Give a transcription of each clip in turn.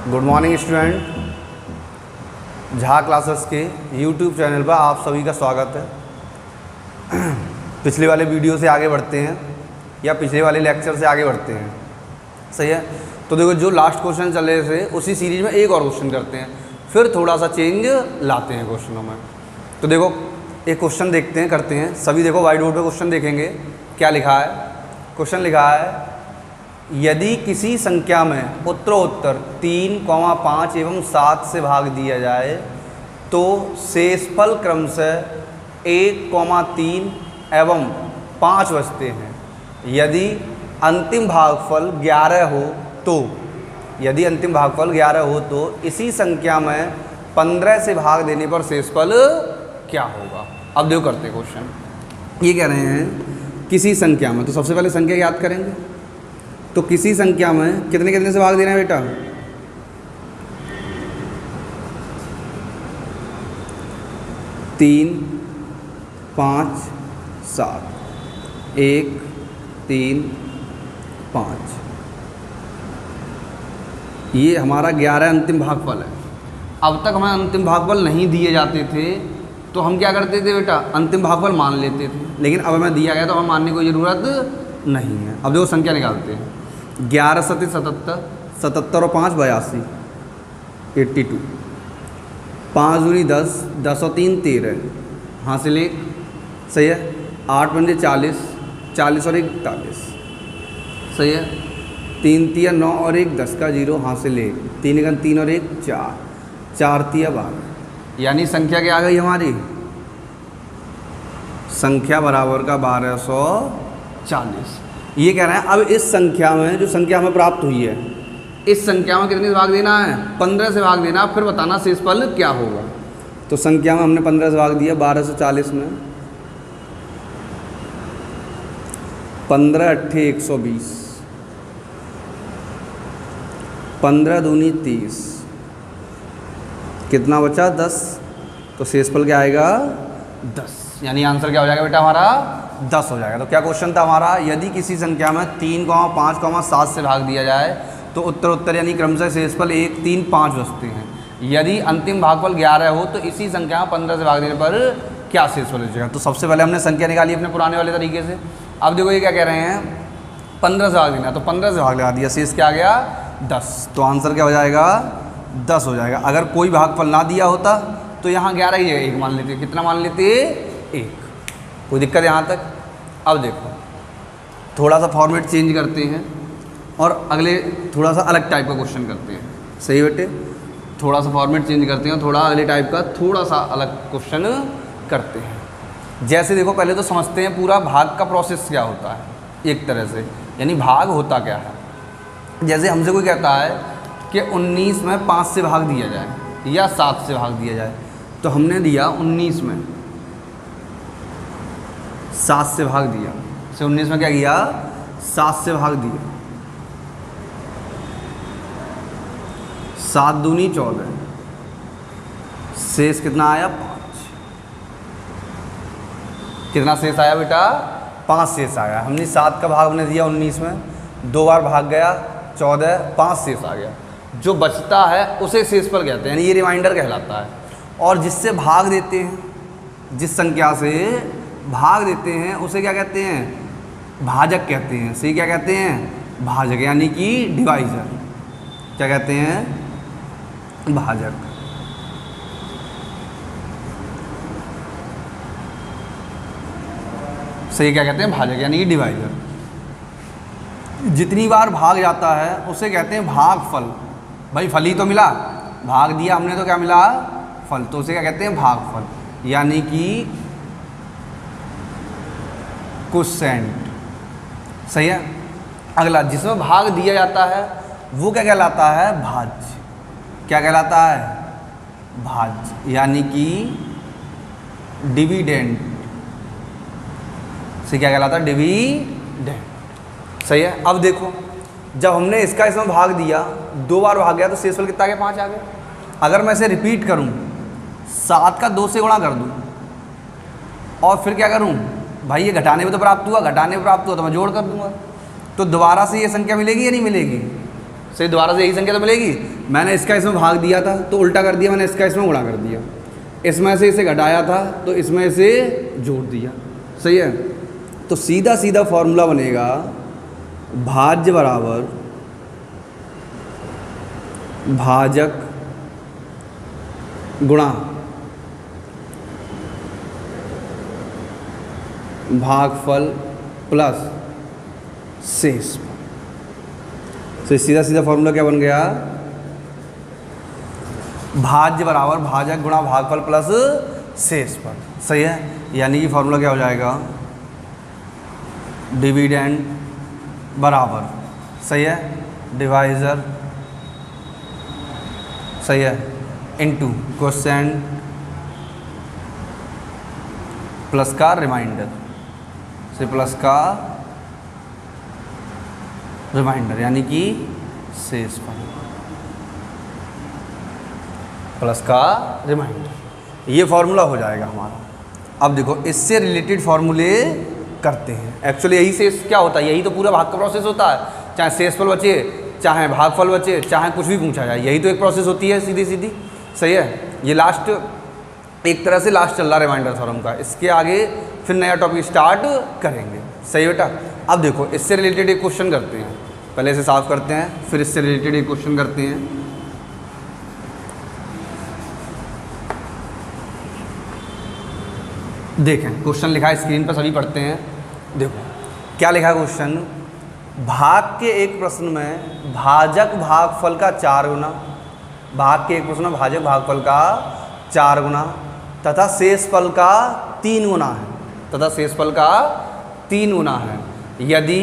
Good morning student, Jha classes के YouTube channel पर आप सभी का स्वागत है। पिछले वाले वीडियो से आगे बढ़ते हैं या पिछले वाले लेक्चर से आगे बढ़ते हैं, सही है। तो देखो, जो लास्ट क्वेश्चन चल रहे थे उसी सीरीज में एक और क्वेश्चन करते हैं, फिर थोड़ा सा चेंज लाते हैं क्वेश्चनों में। तो देखो, एक क्वेश्चन देखते हैं, करते हैं सभी। देखो वाइट बोर्ड पे क्वेश्चन देखेंगे, क्या लिखा है। क्वेश्चन लिखा है, यदि किसी संख्या में उत्तरोत्तर 3, 5 एवं 7 से भाग दिया जाए तो शेषफल क्रमशः 1, 3 एवं 5 बचते हैं। यदि अंतिम भागफल 11 हो तो, यदि अंतिम भागफल 11 हो तो इसी संख्या में 15 से भाग देने पर शेषफल क्या होगा। अब देखो करते क्वेश्चन। ये कह रहे हैं किसी संख्या में, तो सबसे पहले संख्या याद करेंगे। तो किसी संख्या में कितने कितने से भाग देना है बेटा, 3, 5, 7, 1, 3, 5। ये हमारा 11 अंतिम भागफल है। अब तक हमें अंतिम भागफल नहीं दिए जाते थे तो हम क्या करते थे बेटा, अंतिम भागफल मान लेते थे। लेकिन अब हमें दिया गया तो हमें मानने की ज़रूरत नहीं है। अब देखो संख्या निकालते हैं। 11 सत्ते 77, 77 और 5 82, 82। 5 दूनी 10, 10 और 3 13, हासिल 1, सही है। 8 पंजे 40, 40 और 1 41, सही है। 3 तिया 9 और 1 10 का 0, हासिल 1। 3 गन 3 और 1 4, 4 तिया 12। यानी संख्या क्या आ गई हमारी, संख्या बराबर का 1240। ये कह रहे हैं अब इस संख्या में, जो संख्या हमें प्राप्त हुई है, इस संख्या में कितने से भाग देना है, 15 से भाग देना। फिर बताना शेषफल क्या होगा। तो संख्या में हमने 15 से भाग दिया, 1240 में 15 अट्ठे 120, 15 दूनी 30, कितना बचा 10। तो शेषफल क्या आएगा 10, यानी आंसर क्या हो जाएगा बेटा हमारा 10 हो जाएगा। तो क्या क्वेश्चन था हमारा, यदि किसी संख्या में 3, 5, 7 से भाग दिया जाए तो उत्तर यानी क्रमशः शेषफल 1, 3, 5 बचते हैं। यदि अंतिम भागफल 11 हो तो इसी संख्या में 15 से भाग देने पर क्या शेषफल बचेगा। तो सबसे पहले हमने संख्या निकाली अपने पुराने वाले तरीके से। अब देखो ये क्या कह रहे हैं, 15 से भाग देना, तो 15 से भाग लगा दिया, शेष क्या आ गया 10। तो आंसर क्या हो जाएगा 10 हो जाएगा। अगर कोई भागफल ना दिया होता तो यहाँ 11 ही है, 1 मान लेते। कितना मान लेते, 1। कोई दिक्कत यहाँ तक। अब देखो थोड़ा सा फॉर्मेट चेंज करते हैं और अगले थोड़ा सा अलग टाइप का क्वेश्चन करते हैं। सही बेटे, थोड़ा सा फॉर्मेट चेंज करते हैं, थोड़ा अगले टाइप का थोड़ा सा अलग क्वेश्चन करते हैं। जैसे देखो, पहले तो समझते हैं पूरा भाग का प्रोसेस क्या होता है एक तरह से, यानी भाग होता क्या है। जैसे हमसे कोई कहता है कि 19 में 5 से भाग दिया जाए या 7 से भाग दिया जाए, तो हमने दिया 19 में 7 से भाग दिया, से 19 में क्या किया 7 से भाग दिया। 7 दूनी 14, शेष कितना आया 5। कितना शेष आया बेटा 5 शेष आया। हमने 7 का भाग हमने दिया 19 में, 2 बार भाग गया 14, 5 शेष आ गया। जो बचता है उसे शेषफल कहते हैं, यानी ये रिमाइंडर कहलाता है। और जिससे भाग देते हैं, जिस संख्या से भाग देते हैं उसे क्या कहते हैं, भाजक कहते हैं। सही, क्या कहते हैं भाजक, यानी कि डिवाइजर। क्या कहते हैं भाजक। सही, क्या कहते हैं भाजक, यानी कि डिवाइजर। जितनी बार भाग जाता है उसे कहते हैं भागफल। भाई फल ही तो मिला, भाग दिया हमने तो क्या मिला फल, तो उसे क्या कहते हैं भागफल, यानी कि क्वोशिएंट। सही है। अगला, जिसमें भाग दिया जाता है वो क्या कहलाता है भाज्य। क्या कहलाता है भाज्य, यानी कि डिविडेंड। से क्या कहलाता है डिविडेंड। सही है। अब देखो, जब हमने इसमें भाग दिया, 2 बार भाग गया तो शेषफल कितना आ गया 5 आ गया। अगर मैं इसे रिपीट करूं, 7 का 2 से गुणा कर दूं और फिर क्या करूं, भाई ये घटाने में तो प्राप्त हुआ, घटाने में प्राप्त हुआ तो मैं जोड़ कर दूंगा। तो दोबारा से ये संख्या मिलेगी या नहीं मिलेगी, सही, दोबारा से यही संख्या तो मिलेगी। मैंने इसका इसमें भाग दिया था तो उल्टा कर दिया, मैंने इसका इसमें गुणा कर दिया, इसमें से इसे घटाया था तो इसमें से जोड़ दिया। सही है, तो सीधा सीधा फॉर्मूला बनेगा भाज्य बराबर भाजक गुणा भागफल प्लस शेषफल। तो सीधा सीधा फॉर्मूला क्या बन गया, भाज्य बराबर भाजक गुणा भागफल प्लस शेषफल। सही है, यानी कि फॉर्मूला क्या हो जाएगा, डिविडेंड बराबर, सही है, डिवाइजर, सही है, इनटू क्वोशिएंट प्लस का रिमाइंडर, से प्लस का रिमाइंडर यानी कि शेषफल प्लस का रिमाइंडर, ये फॉर्मूला हो जाएगा हमारा। अब देखो इससे रिलेटेड फॉर्मूले करते हैं। एक्चुअली यही से क्या होता है, यही तो पूरा भाग का प्रोसेस होता है, चाहे शेषफल बचे चाहे भागफल बचे चाहे कुछ भी पूछा जाए, यही तो एक प्रोसेस होती है सीधी सीधी। सही है, ये लास्ट एक तरह से लास्ट चल रहा रिमाइंडर थ्योरम का, इसके आगे फिर नया टॉपिक स्टार्ट करेंगे। सही बेटा, अब देखो इससे रिलेटेड एक क्वेश्चन करते हैं, पहले इसे साफ करते हैं फिर इससे रिलेटेड एक क्वेश्चन करते हैं। देखें क्वेश्चन लिखा है स्क्रीन पर, सभी पढ़ते हैं। देखो क्या लिखा है क्वेश्चन, भाग के एक प्रश्न में भाजक भागफल का 4 गुना, भाग के एक प्रश्न में भाजक भागफल का 4 गुना तथा शेषफल का 3 गुना है, तथा शेषफल का 3 गुना है। यदि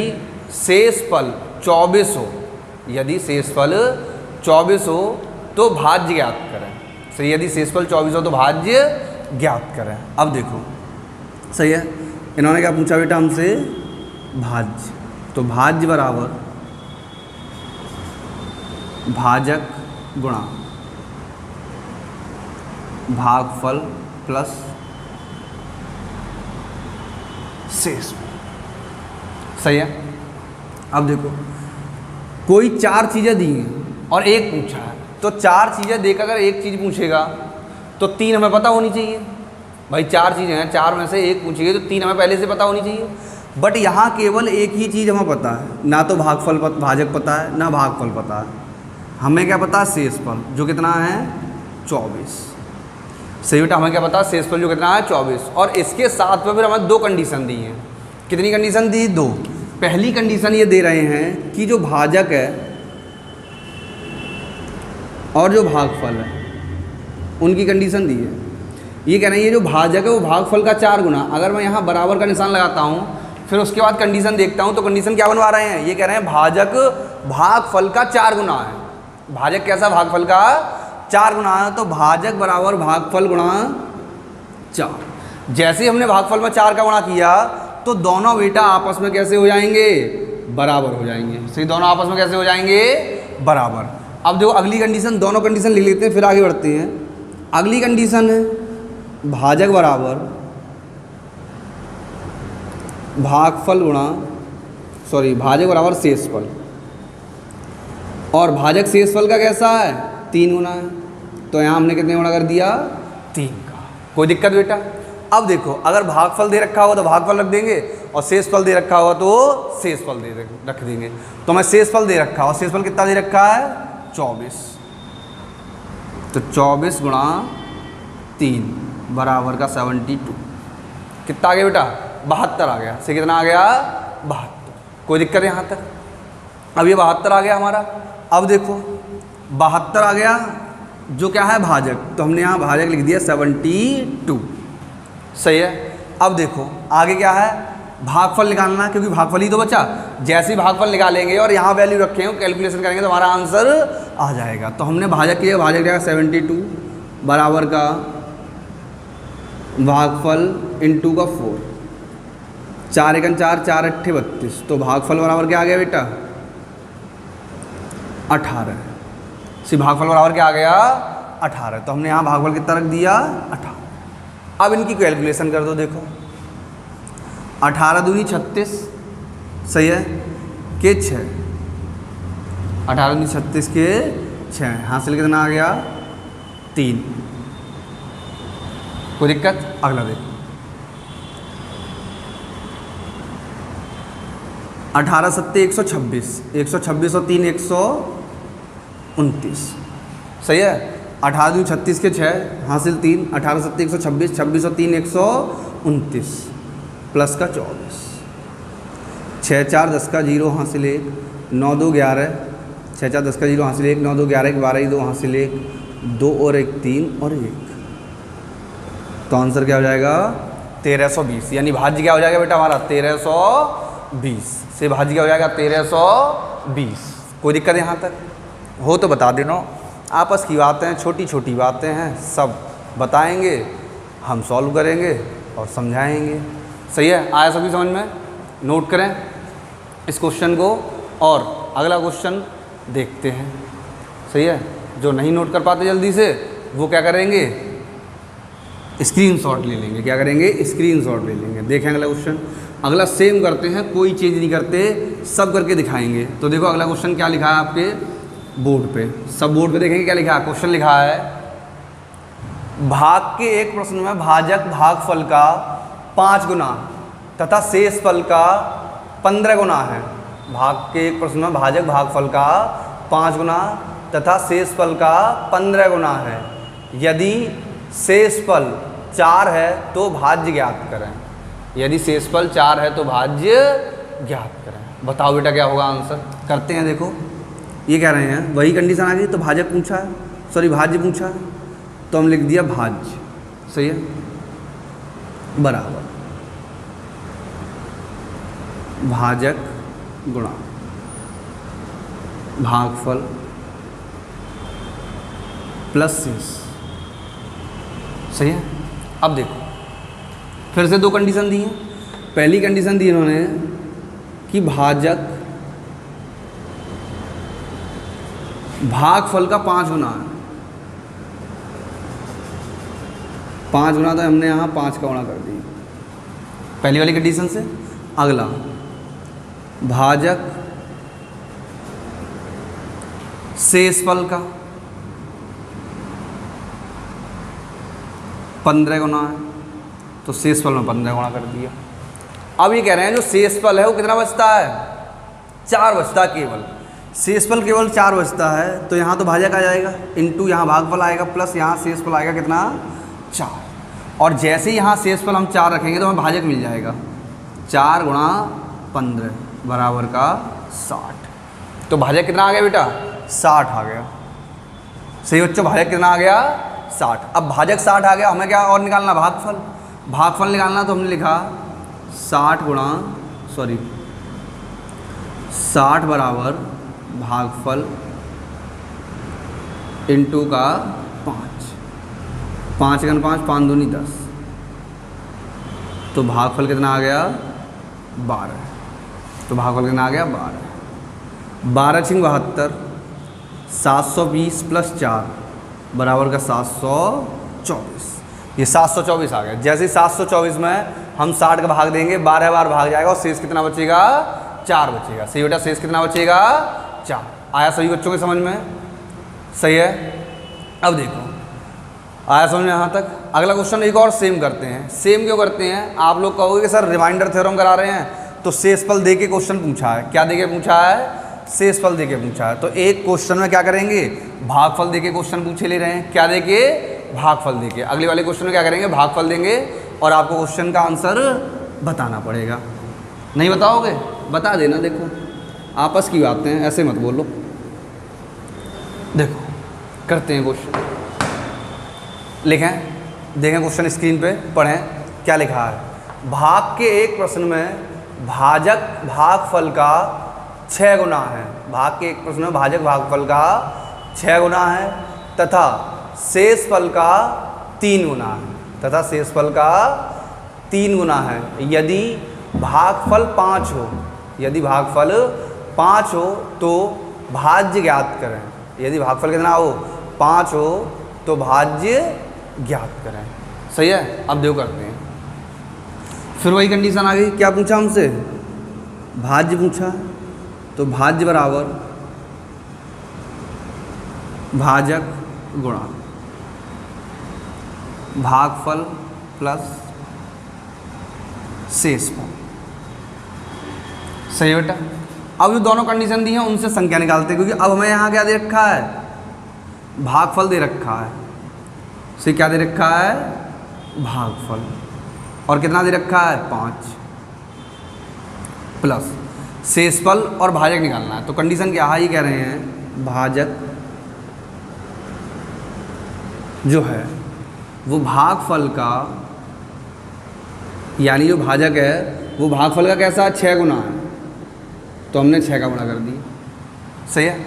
शेषफल 24 हो, यदि शेषफल 24 हो तो भाज्य ज्ञात करें। सही, यदि शेषफल 24 हो तो भाज्य ज्ञात करें। अब देखो सही है, इन्होंने क्या पूछा बेटा हमसे, भाज्य, तो भाज्य बराबर भाजक गुणा भागफल प्लस शेषफल। सही है, अब देखो कोई 4 चीज़ें दी हैं और एक पूछा है, तो 4 चीज़ें देकर अगर एक चीज़ पूछेगा तो 3 हमें पता होनी चाहिए। भाई 4 चीज़ें हैं, 4 में से एक पूछिए तो 3 हमें पहले से पता होनी चाहिए। बट यहाँ केवल एक ही चीज़ हमें पता है, ना तो भागफल भाजक पता है ना भागफल पता है, हमें क्या पता है शेषफल जो कितना है 24। सही बेटा, हमें क्या पता है शेषफल जो कितना है 24। और इसके साथ में फिर हमें 2 कंडीशन दी हैं। कितनी कंडीशन दी, 2। पहली कंडीशन ये दे रहे हैं कि जो भाजक है और जो भागफल है उनकी कंडीशन दी है। ये कह रहे हैं ये जो भाजक है वो भागफल का 4 गुना। अगर मैं यहाँ बराबर का निशान लगाता हूँ फिर उसके बाद कंडीशन देखता हूँ तो कंडीशन क्या बनवा रहे हैं, ये कह रहे हैं भाजक भागफल का 4 गुना है। भाजक कैसा, भागफल का 4 गुना है, तो भाजक बराबर भागफल गुणा 4। जैसे ही हमने भागफल में 4 का गुणा किया तो दोनों बेटा आपस में कैसे हो जाएंगे, बराबर हो जाएंगे। सही, दोनों आपस में कैसे हो जाएंगे, बराबर। अब देखो अगली कंडीशन, दोनों कंडीशन लिख लेते हैं फिर आगे बढ़ते हैं। अगली कंडीशन है भाजक बराबर भागफल गुणा भाजक बराबर शेषफल, और भाजक शेषफल का कैसा है 3 गुना है, तो यहाँ हमने कितने गुणा कर दिया 3 का। कोई दिक्कत बेटा। अब देखो अगर भागफल दे रखा होगा तो भागफल रख देंगे और शेषफल दे रखा होगा तो शेषफल रख देंगे। तो मैं शेषफल दे रखा, और शेषफल कितना दे रखा है 24, तो 24 गुणा 3 बराबर का 72। कितना आ गया बेटा 72 आ गया। से कितना आ गया 72। कोई दिक्कत है यहाँ तक। अब ये 72 आ गया हमारा। अब देखो 72 आ गया जो क्या है भाजक, तो हमने यहाँ भाजक लिख दिया 72। सही है। अब देखो आगे क्या है, भागफल निकालना, क्योंकि भागफल ही तो बचा। जैसे ही भागफल निकालेंगे और यहाँ वैल्यू रखेंगे कैलकुलेशन करेंगे तो हमारा आंसर आ जाएगा। तो हमने भाजक किया, भाजक जाएगा 72 बराबर का भागफल इंटू का 4, 4 एकन 4, 4 अट्ठे 32, तो भागफल बराबर क्या आ गया बेटा 18। सी भागफल बराबर क्या आ गया 18। तो हमने यहाँ भागफल कितना रख दिया 18। अब इनकी कैलकुलेशन कर दो। देखो 18 दूनी 36, सही है, के 6 18 दूनी 36 के 6, हासिल कितना आ गया 3। कोई दिक्कत? अगला देखो 18 सत्ते 126, 126 और 3 129, सही है। 18 दूनी 36 के 6, हासिल 3, 18 सत्ते 126, 26 और 3 129 प्लस का 24, 6 4 10 का 0 हासिल 1, 9 2 11, 6 4 10 का 0 हासिल 1, 9 2 11 1 12 2 हासिल 1, 2 और 1 3 और 1। तो आंसर क्या हो जाएगा 1320, यानी भाज्य क्या हो जाएगा बेटा हमारा 1320 से भाज्य क्या हो जाएगा 1320। कोई दिक्कत है यहाँ तक? हो तो बता देना। आपस की बातें हैं, छोटी छोटी बातें हैं, सब बताएंगे, हम सॉल्व करेंगे और समझाएंगे। सही है? आया सभी समझ में? नोट करें इस क्वेश्चन को और अगला क्वेश्चन देखते हैं। सही है? जो नहीं नोट कर पाते जल्दी से वो क्या करेंगे, स्क्रीनशॉट ले लेंगे। क्या करेंगे? स्क्रीनशॉट ले लेंगे। देखें अगला क्वेश्चन। अगला सेम करते हैं, कोई चेंज नहीं करते, सब करके दिखाएंगे। तो देखो अगला क्वेश्चन क्या लिखा है आपके बोर्ड पे, सब बोर्ड पे देखेंगे क्या लिखा है। क्वेश्चन लिखा है भाग के एक प्रश्न में भाजक भागफल का 5 गुना तथा शेष फल का 15 गुना है। भाग के एक प्रश्न में भाजक भागफल का 5 गुना तथा शेष फल का 15 गुना है। यदि शेष फल 4 है तो भाज्य ज्ञात करें। यदि शेषफल 4 है तो भाज्य ज्ञात करें। बताओ बेटा क्या होगा आंसर। करते हैं। देखो ये कह रहे हैं वही कंडीशन आ गई, तो भाजक पूछा है, सॉरी भाज्य पूछा है, तो हम लिख दिया भाज्य। सही है? बराबर भाजक गुणा भागफल प्लस शेष। सही है? अब देखो फिर से 2 कंडीशन दी हैं। पहली कंडीशन दी इन्होंने कि भाजक भागफल का 5 गुना है। 5 गुना तो हमने यहाँ 5 का गुणा कर दिया पहली वाली कंडीशन से। अगला भाजक शेषफल का 15 गुना है, तो शेषफल में 15 गुणा कर दिया। अब ये कह रहे हैं जो शेषफल है वो कितना बचता है 4 बचता है केवल। शेषफल केवल 4 बचता है, तो यहाँ तो भाजक आ जाएगा, इंटू यहाँ भागफल आएगा, प्लस यहाँ शेषफल आएगा कितना 4। और जैसे ही यहाँ शेषफल हम 4 रखेंगे तो हमें भाजक मिल जाएगा 4 गुणा 15 बराबर का 60। तो भाजक कितना आ गया बेटा 60 आ गया। सही बच्चों? भाजक कितना आ गया 60। अब भाजक 60 आ गया, हमें क्या और निकालना भागफल। भागफल निकालना तो हमने लिखा 60 बराबर भागफल इंटू का 5, 5 गुना 5, 5 दूनी 10, तो भागफल कितना आ गया 12। तो भागफल कितना आ गया 12। 12 × 72, 720 प्लस 4 बराबर का 724। ये 724 आ गया। जैसे ही 724 में हम 60 का भाग देंगे 12 बार भाग जाएगा और शेष कितना बचेगा 4 बचेगा। सही बेटा? शेष कितना बचेगा 4। आया सभी बच्चों के समझ में? सही है? अब देखो आया समझ में यहाँ तक। अगला क्वेश्चन एक और सेम करते हैं। सेम क्यों करते हैं आप लोग कहोगे कि सर रिमाइंडर थ्योरम करा रहे हैं, तो शेषफल दे के क्वेश्चन पूछा है। क्या दे के पूछा है? शेषफल दे के पूछा है। तो एक क्वेश्चन में क्या करेंगे भागफल दे के क्वेश्चन पूछे ले रहे हैं। क्या दे के? भागफल दे के। अगले वाले क्वेश्चन में क्या करेंगे भागफल देंगे और आपको क्वेश्चन का आंसर बताना पड़ेगा। नहीं बताओगे? बता देना। देखो आपस की बातें हैं, ऐसे मत बोलो। देखो करते हैं क्वेश्चन। लिखें, देखें क्वेश्चन स्क्रीन पे, पढ़ें क्या लिखा है। भाग के एक प्रश्न में भाजक भागफल का 6 गुना है। भाग के एक प्रश्न में भाजक भागफल का 6 गुना है तथा शेषफल का 3 गुना है। तथा शेषफल का 3 गुना है। यदि भागफल 5 हो, यदि भागफल 5 हो तो भाज्य ज्ञात करें। यदि भागफल कितना हो 5 हो तो भाज्य ज्ञात करें। सही है? अब देखो करते हैं। फिर वही कंडीशन आ गई। क्या पूछा हमसे? भाज्य पूछा, तो भाज्य बराबर भाजक गुणा भागफल प्लस शेषफल। सही है बेटा। अब जो दोनों कंडीशन दी हैं उनसे संख्या निकालते हैं, क्योंकि अब हमें यहाँ क्या दे रखा है, भागफल दे रखा है। से क्या दे रखा है, भागफल, और कितना दे रखा है 5, प्लस शेषफल और भाजक निकालना है। तो कंडीशन क्या है, ये कह रहे हैं भाजक जो है वो भागफल का, यानी जो भाजक है वो भागफल का कैसा 6 गुना है, तो हमने 6 का गुणा कर दी। सही है।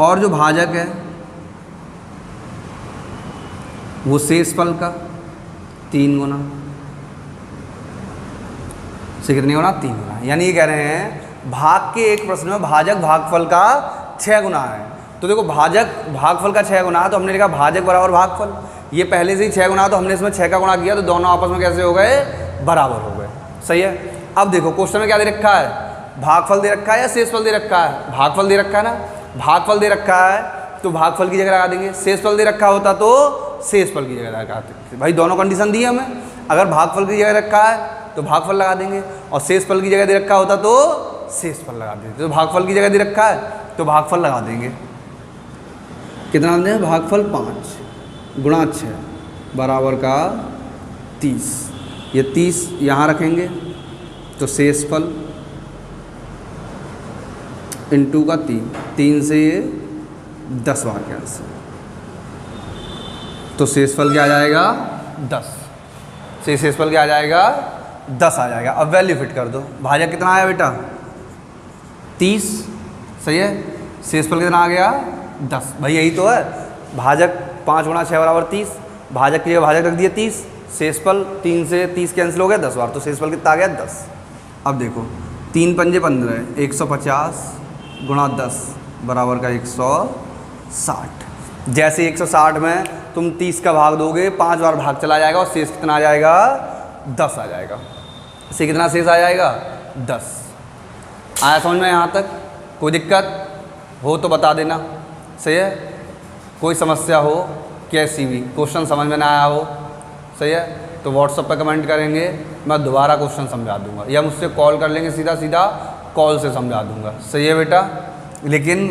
और जो भाजक है वो शेषफल का 3 गुना, से कितने गुना 3 गुना। यानी ये कह रहे हैं भाग के एक प्रश्न में भाजक भागफल का 6 गुना है। तो देखो भाजक भागफल का 6 गुना है, तो हमने लिखा भाजक बराबर भागफल। ये पहले से ही 6 गुना, तो हमने इसमें 6 का गुणा किया, तो दोनों आपस में कैसे हो गए, बराबर हो गए। सही है। अब देखो क्वेश्चन में क्या दे रखा है, भागफल दे रखा है या शेषफल दे रखा है, भागफल दे रखा है ना, भागफल दे रखा है तो भागफल की जगह लगा देंगे, शेषफल दे रखा होता तो शेषफल की जगह लगा देंगे। भाई दोनों कंडीशन दी है हमें, अगर भागफल की जगह रखा है तो भागफल लगा देंगे, और शेषफल की जगह दे रखा होता तो शेषफल लगा देंगे। तो भागफल की जगह दे रखा है तो भागफल लगा देंगे। कितना दें, भागफल 5 गुणा 6 बराबर का 30। ये 30 यहाँ रखेंगे तो शेषफल इंटू का 3 से ये 10 बार के आंसर, तो शेषफल क्या आ जाएगा 10, से शेषफल क्या आ जाएगा 10 आ जाएगा। अब वैल्यू फिट कर दो, भाजक कितना आया बेटा 30, सही है, शेषफल कितना आ गया 10। भाई यही तो है, भाजक 5 गुणा 6 बराबर 30, भाजक की जगह भाजक रख दिया 30, शेषफल 3 से 30 कैंसिल हो गया 10 बार, तो शेषफल कितना आ गया 10। अब देखो 3 पंजे 15, 150 गुणा 10 बराबर का 160। जैसे 160 में तुम 30 का भाग दोगे 5 बार भाग चला जाएगा, और शेष कितना आ जाएगा 10 आ जाएगा। से कितना शेष आ जाएगा 10। आया समझ में यहाँ तक? कोई दिक्कत हो तो बता देना। सही है। कोई समस्या हो कैसी भी, क्वेश्चन समझ में ना आया हो, सही है, तो व्हाट्सएप पर कमेंट करेंगे, मैं दोबारा क्वेश्चन समझा दूंगा, या मुझसे कॉल कर लेंगे, सीधा सीधा कॉल से समझा दूंगा। सही है बेटा। लेकिन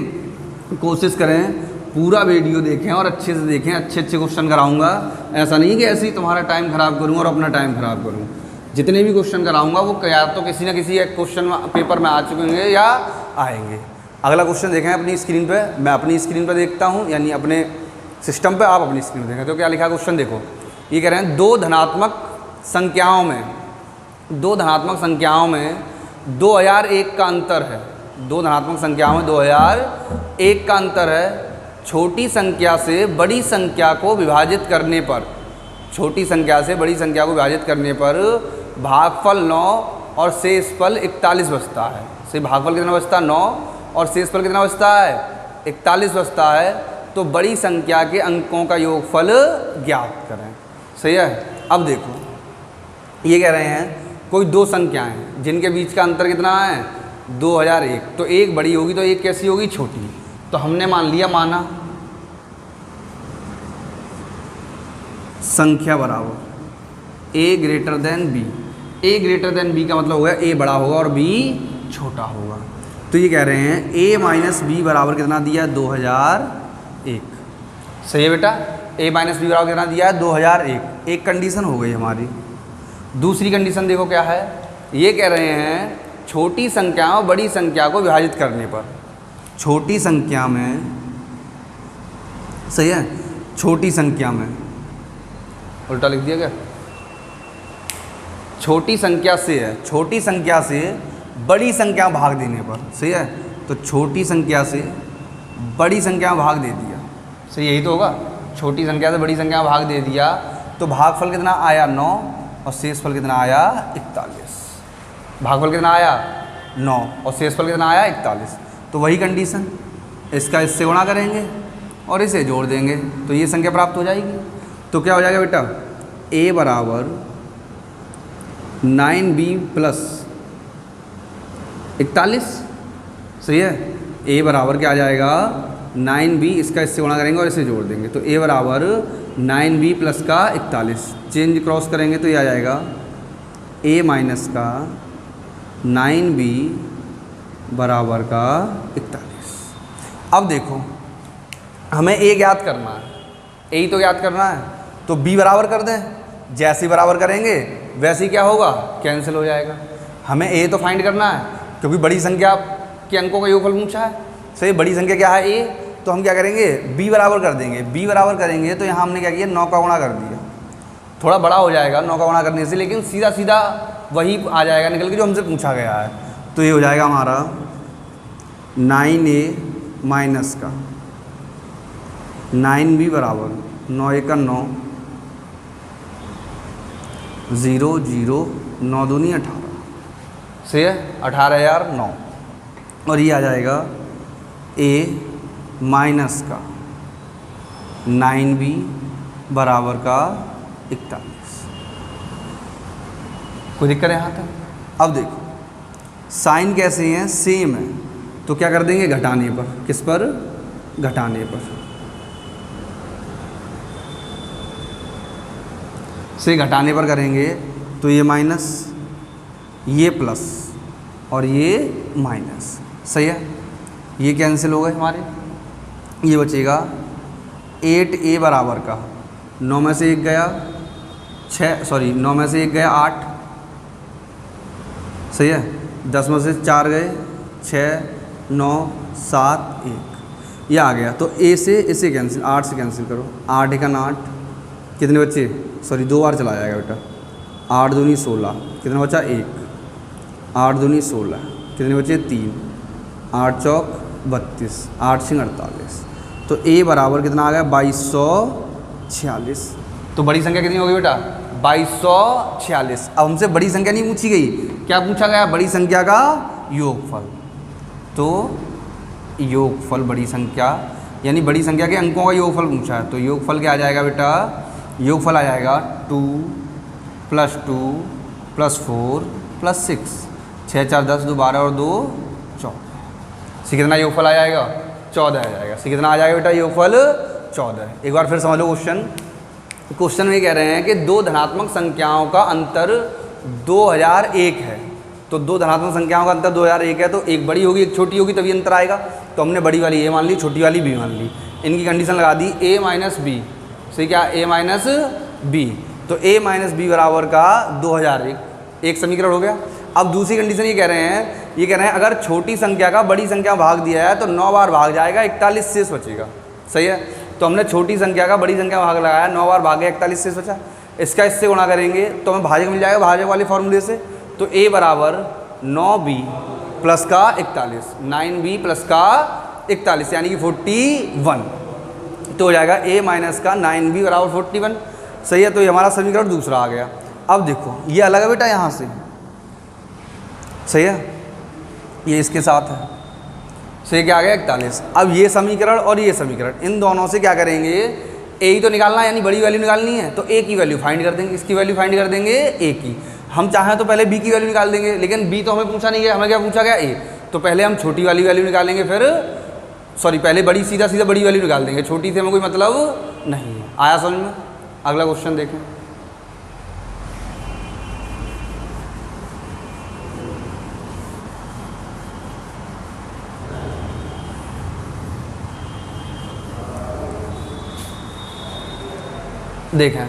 कोशिश करें पूरा वीडियो देखें और अच्छे से देखें, अच्छे अच्छे क्वेश्चन कराऊंगा। ऐसा नहीं कि ऐसे ही तुम्हारा टाइम ख़राब करूँ और अपना टाइम ख़राब करूँ। जितने भी क्वेश्चन कराऊंगा वो या तो किसी न किसी एक क्वेश्चन पेपर में आ चुके होंगे या आएंगे। अगला क्वेश्चन देखें अपनी स्क्रीन पे, मैं अपनी स्क्रीन पे देखता हूँ, यानी अपने सिस्टम पे, आप अपनी स्क्रीन पे देखें। तो क्या लिखा क्वेश्चन देखो, ये कह रहे हैं दो धनात्मक संख्याओं में 2001 का अंतर है। दो धनात्मक संख्याओं में 2001 का अंतर है। छोटी संख्या से बड़ी संख्या को विभाजित करने पर, छोटी संख्या से बड़ी संख्या को विभाजित करने पर भागफल 9 और शेषफल 41 बचता है। से भागफल कितना बचता है 9 और शेषफल कितना बचता है 41 बचता है। तो बड़ी संख्या के अंकों का योगफल ज्ञात करें। सही है। अब देखो ये कह रहे हैं कोई दो संख्याएं हैं जिनके बीच का अंतर कितना है 2001, तो एक बड़ी होगी तो एक कैसी होगी छोटी। तो हमने माना संख्या बराबर a greater than b। a greater than b का मतलब होगा a बड़ा होगा और b छोटा होगा। तो ये कह रहे हैं a माइनस बी बराबर कितना दिया है 2001। सही है बेटा। a माइनस बी बराबर कितना दिया है 2001। एक कंडीशन हो गई हमारी। दूसरी कंडीशन देखो क्या है, ये कह रहे हैं छोटी संख्याओं बड़ी संख्या को विभाजित करने पर, छोटी संख्या में, सही है, छोटी संख्या में, उल्टा लिख दिया क्या, छोटी संख्या से है, छोटी संख्या से बड़ी संख्या भाग देने पर। सही है। तो छोटी संख्या से बड़ी संख्या में भाग दे दिया। सही यही तो होगा, छोटी संख्या से बड़ी संख्या में भाग दे दिया तो भागफल कितना आया 9 और शेषफल कितना आया 41। भागफल कितना आया 9 और शेषफल कितना आया 41। तो वही कंडीशन, इसका इससे गुणा करेंगे और इसे जोड़ देंगे तो ये संख्या प्राप्त हो जाएगी। तो क्या हो जाएगा बेटा, a बराबर 9b प्लस 41। सही है। a बराबर क्या आ जाएगा 9b इसका इससे गुणा करेंगे और इसे जोड़ देंगे, तो a बराबर 9b प्लस का 41, चेंज क्रॉस करेंगे तो ये आ जाएगा a माइनस का 9b बराबर का 41। अब देखो हमें a ज्ञात करना है, a ही तो ज्ञात करना है, तो b बराबर कर दें, जैसे ही बराबर करेंगे वैसे ही क्या होगा, कैंसिल हो जाएगा। हमें a तो फाइंड करना है क्योंकि बड़ी संख्या के अंकों का योगफल पूछा है, सही। बड़ी संख्या क्या है a, तो हम क्या करेंगे b बराबर कर देंगे। b बराबर करेंगे तो यहाँ हमने क्या किया 9 का गुणा कर दिया, थोड़ा बड़ा हो जाएगा 9 का गुणा करने से, लेकिन सीधा सीधा वही आ जाएगा निकल के जो हमसे पूछा गया है। तो ये हो जाएगा हमारा 9a माइनस का 9b बराबर 9 1 का 9, 0 0 9 दूनी 18 से 18,009, और ये आ जाएगा a माइनस का 9b बराबर का 41। कोई दिक्कत है यहाँ तक? अब देखो साइन कैसे हैं, सेम है, तो क्या कर देंगे घटाने पर, किस पर, घटाने पर, से घटाने पर करेंगे तो ये माइनस, ये प्लस और ये माइनस, सही है। ये कैंसिल हो गए हमारे, ये बचेगा 8a बराबर का 9 में से 1 गया 9 में से 1 गया 8, सही है। 10 में से 4 गए 6 9 7 1, ये आ गया। तो a से इसे कैंसिल, 8 से कैंसिल करो, 8 1 8, कितने बच्चे, 2 बार चला जाएगा बेटा, 8 दूनी 16, कितना बचा 1, 8 दूनी 16, कितने बचे 3, 8 चौक 32, 8 सिंह 48, तो a बराबर कितना आ गया 2246। तो बड़ी संख्या कितनी होगी बेटा 2246। अब हमसे बड़ी संख्या नहीं पूछी गई, क्या पूछा गया, बड़ी संख्या का योगफल। तो योगफल बड़ी संख्या यानी बड़ी संख्या के अंकों का योगफल पूछा है, तो योगफल क्या आ जाएगा बेटा, योगफल आ जाएगा 2 + 2 + 4 + 6, 6 4 10 2 12 और 2 14, से कितना योगफल आ जाएगा 14 आ जाएगा। से कितना आ जाएगा बेटा योगफल 14। एक बार फिर समझ लो क्वेश्चन में कह रहे हैं कि दो धनात्मक संख्याओं का अंतर 2001 है, तो दो धनात्मक संख्याओं का अंतर 2001 है, तो एक बड़ी होगी एक छोटी होगी तभी अंतर आएगा। तो हमने बड़ी वाली a मान ली, छोटी वाली b मान ली, इनकी कंडीशन लगा दी a - b, सही क्या a - b, तो a - b बराबर का 2001, एक समीकरण हो गया। अब दूसरी कंडीशन ये कह रहे हैं अगर छोटी संख्या का बड़ी संख्या में भाग दिया है तो 9 बार भाग जाएगा, 41 शेष बचेगा, सही है। तो हमने छोटी संख्या का बड़ी संख्या में भाग लगाया, 9 बार भाग गया, 41 शेष बचा, इसका इससे गुणा करेंगे तो हमें भाजक मिल जाएगा भाजक वाले फॉर्मूले से। तो a बराबर 9b प्लस का 41, 9b प्लस का 41 यानी कि 41, तो हो जाएगा a माइनस का 9b बराबर 41, सही है। तो ये हमारा समीकरण दूसरा आ गया। अब देखो ये अलग है बेटा यहाँ से, सही है, ये इसके साथ है, सही क्या आ गया 41। अब ये समीकरण और ये समीकरण इन दोनों से क्या करेंगे, a ही तो निकालना है यानी बड़ी वैल्यू निकालनी है, तो a की वैल्यू फाइंड कर देंगे, इसकी वैल्यू फाइंड कर देंगे a की। हम चाहें तो पहले b की वैल्यू निकाल देंगे, लेकिन b तो हमें पूछा नहीं गया, हमें क्या पूछा गया a, तो पहले हम छोटी वाली वैल्यू निकालेंगे, पहले बड़ी सीधा बड़ी वैल्यू निकाल देंगे, छोटी से हमें कोई मतलब नहीं है। आया समझ में? अगला क्वेश्चन देखें। देखें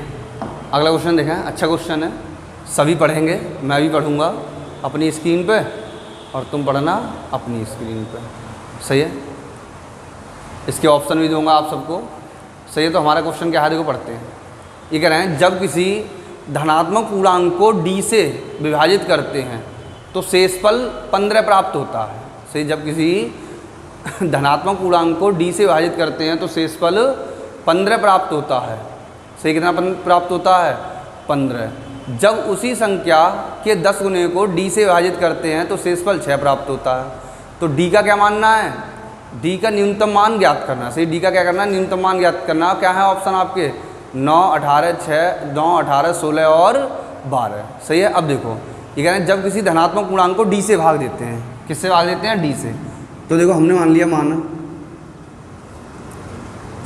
अगला क्वेश्चन देखें, अच्छा क्वेश्चन है, सभी पढ़ेंगे, मैं भी पढ़ूंगा अपनी स्क्रीन पे और तुम पढ़ना अपनी स्क्रीन पे, सही है। इसके ऑप्शन भी दूंगा आप सबको, सही है। तो हमारा क्वेश्चन क्या है देखो पढ़ते हैं। ये कह रहे हैं जब किसी धनात्मक पूर्णांक को d से विभाजित करते हैं तो शेषफल 15 प्राप्त होता है, सही। जब किसी धनात्मक पूर्णांक को d से विभाजित करते हैं तो शेषफल 15 प्राप्त होता है, सही। कितना प्राप्त होता है 15। जब उसी संख्या के 10 गुने को d से विभाजित करते हैं तो शेषफल 6 प्राप्त होता है। तो d का क्या मानना है, d का न्यूनतम मान ज्ञात करना, सही। d का क्या करना है, न्यूनतम मान ज्ञात करना। क्या है ऑप्शन आपके 9 18 6 9 18 16 और 12, सही है। अब देखो ये कह रहे हैं जब किसी धनात्मक पूर्णांक को d से भाग देते हैं, किससे भाग देते हैं d से, तो देखो हमने मान लिया मान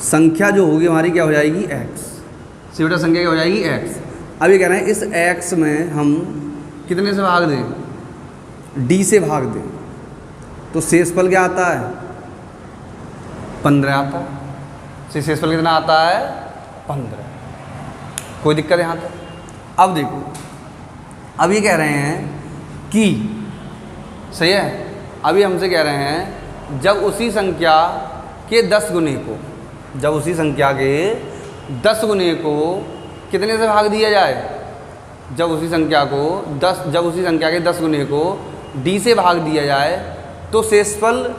संख्या जो होगी हमारी क्या हो जाएगी x। सी बेटा संख्या क्या हो जाएगी x। अब ये कह रहे हैं इस x में हम कितने से भाग दें, d से भाग दें, तो शेषफल क्या आता है 15 आता है। शेषफल कितना आता है 15। कोई दिक्कत यहाँ तक? अब देखो, अब ये कह रहे हैं कि सही है, अभी हमसे कह रहे हैं जब उसी संख्या के 10 गुने को, जब उसी संख्या के 10 गुने को कितने से भाग दिया जाए, जब उसी संख्या के 10 गुने को d से भाग दिया जाए तो शेषफल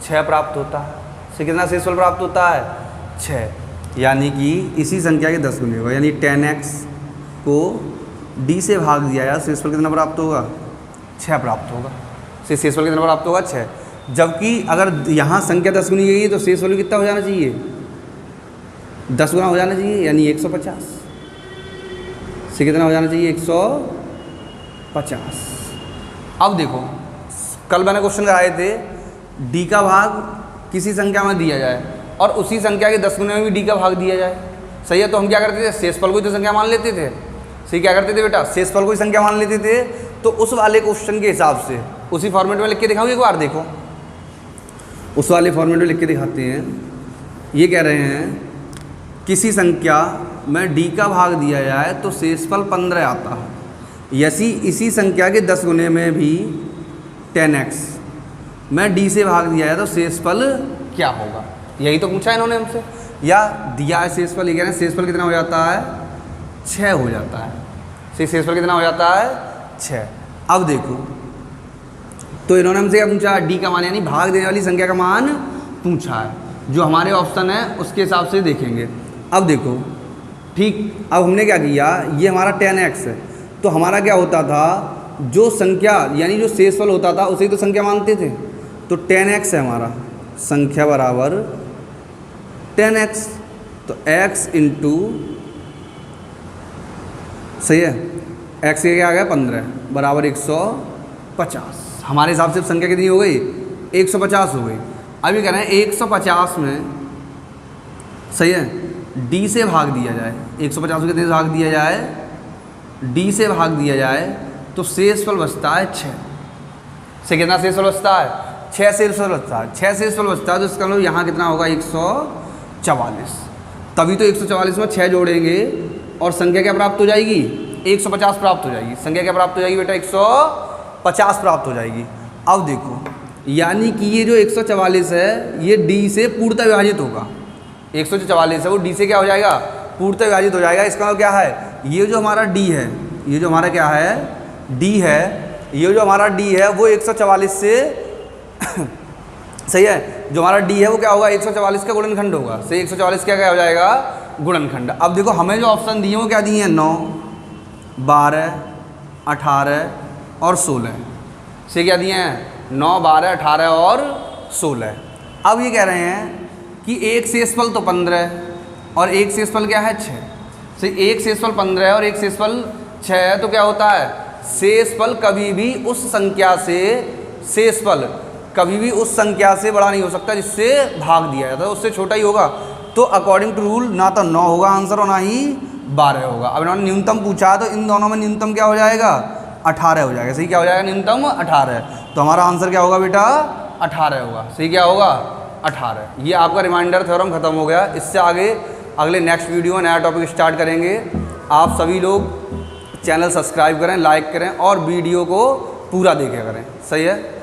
6 प्राप्त होता है। से कितना शेषफल प्राप्त होता है 6। यानी कि इसी संख्या के 10 गुने को, यानी 10x को d से भाग दिया जाए, शेषफल कितना प्राप्त होगा 6 प्राप्त होगा। से शेषफल कितना प्राप्त होगा 6। जबकि अगर यहाँ संख्या 10 गुनी गई तो शेषफल कितना हो जाना चाहिए 10 गुना हो जाना चाहिए, यानी 150। से कितना हो जाना चाहिए 150। अब देखो, कल मैंने क्वेश्चन कराए थे d का भाग किसी संख्या में दिया जाए और उसी संख्या के 10 गुने में भी d का भाग दिया जाए। सही है, तो हम क्या करते थे, शेषफल को ही तो संख्या मान लेते थे। सही, क्या करते थे बेटा, शेषफल को ही संख्या मान लेते थे। तो उस वाले क्वेश्चन के हिसाब से उसी फॉर्मेट में लिख के दिखाऊँ एक बार, देखो उस वाले फॉर्मेट में लिख के दिखाते हैं। ये कह रहे हैं किसी संख्या में d का भाग दिया जाए तो शेषफल 15 आता है। यदि इसी संख्या के 10 गुने में भी 10x में d से भाग दिया जाए तो शेषफल क्या होगा, यही तो पूछा है इन्होंने हमसे। या दिया है शेषफल, ये कह रहे हैं शेषफल कितना हो जाता है 6 हो जाता है। शेषफल कितना हो जाता है 6। अब देखो, तो इन्होंने हमसे क्या पूछा, d का मान यानी भाग देने वाली संख्या का मान पूछा है। जो हमारे ऑप्शन है उसके हिसाब से देखेंगे। अब देखो ठीक, अब हमने क्या किया, ये हमारा 10x है, तो हमारा क्या होता था, जो संख्या यानी जो शेषफल होता था उसे ही तो संख्या मानते थे। तो 10x है हमारा, संख्या बराबर 10x, तो x इंटू, सही है, x के क्या आ गया 15 बराबर 150। हमारे हिसाब से संख्या कितनी हो गई 150 हो गई। अभी कह रहे हैं 150 में, सही है, d से भाग दिया जाए, 150 को कितने से भाग दिया जाए, d से भाग दिया जाए तो शेषफल बचता है 6। से कितना शेषफल बचता है 6 शेषफल बचता है। 6 शेषफल बचता है तो इसका मतलब यहाँ कितना होगा 144। तभी तो 144 में 6 जोड़ेंगे और संख्या क्या प्राप्त हो जाएगी 150 प्राप्त हो जाएगी। संख्या क्या प्राप्त हो जाएगी बेटा 150 प्राप्त हो जाएगी। अब देखो, यानी कि ये जो 144 है ये d से पूर्णतः विभाजित होगा। 144 है वो d से क्या हो जाएगा पूर्णतः विभाजित हो जाएगा। इसका मतलब क्या है, ये जो हमारा d है, ये जो हमारा क्या है d है, ये जो हमारा d है वो 144 से सही है, जो हमारा d है वो क्या होगा 144 का गुणनखंड होगा। सही, 144 क्या हो जाएगा गुणनखंड। अब देखो हमें जो ऑप्शन दिए वो क्या दिए हैं 9, 12, 18 और 16 से क्या दिए हैं 9, 12, 18 और 16। अब ये कह रहे हैं कि एक शेषफल तो 15 और एक शेषफल क्या है 6। से एक शेषफल 15 और एक शेषफल 6 है, तो क्या होता है शेषफल कभी भी उस संख्या से, शेषफल कभी भी उस संख्या से बड़ा नहीं हो सकता जिससे भाग दिया जाता है, उससे छोटा ही होगा। तो अकॉर्डिंग टू रूल ना तो 9 होगा आंसर और ना ही 12 होगा। अब इन्होंने न्यूनतम पूछा है तो इन दोनों में न्यूनतम क्या हो जाएगा 18 हो जाएगा। सही, क्या हो जाएगा न्यूनतम 18। तो हमारा आंसर क्या होगा बेटा 18 होगा। सही, क्या होगा 18। ये आपका रिमाइंडर थ्योरम खत्म हो गया। इससे आगे अगले नेक्स्ट वीडियो में नया टॉपिक स्टार्ट करेंगे। आप सभी लोग चैनल सब्सक्राइब करें, लाइक करें और वीडियो को पूरा देखा करें। सही है।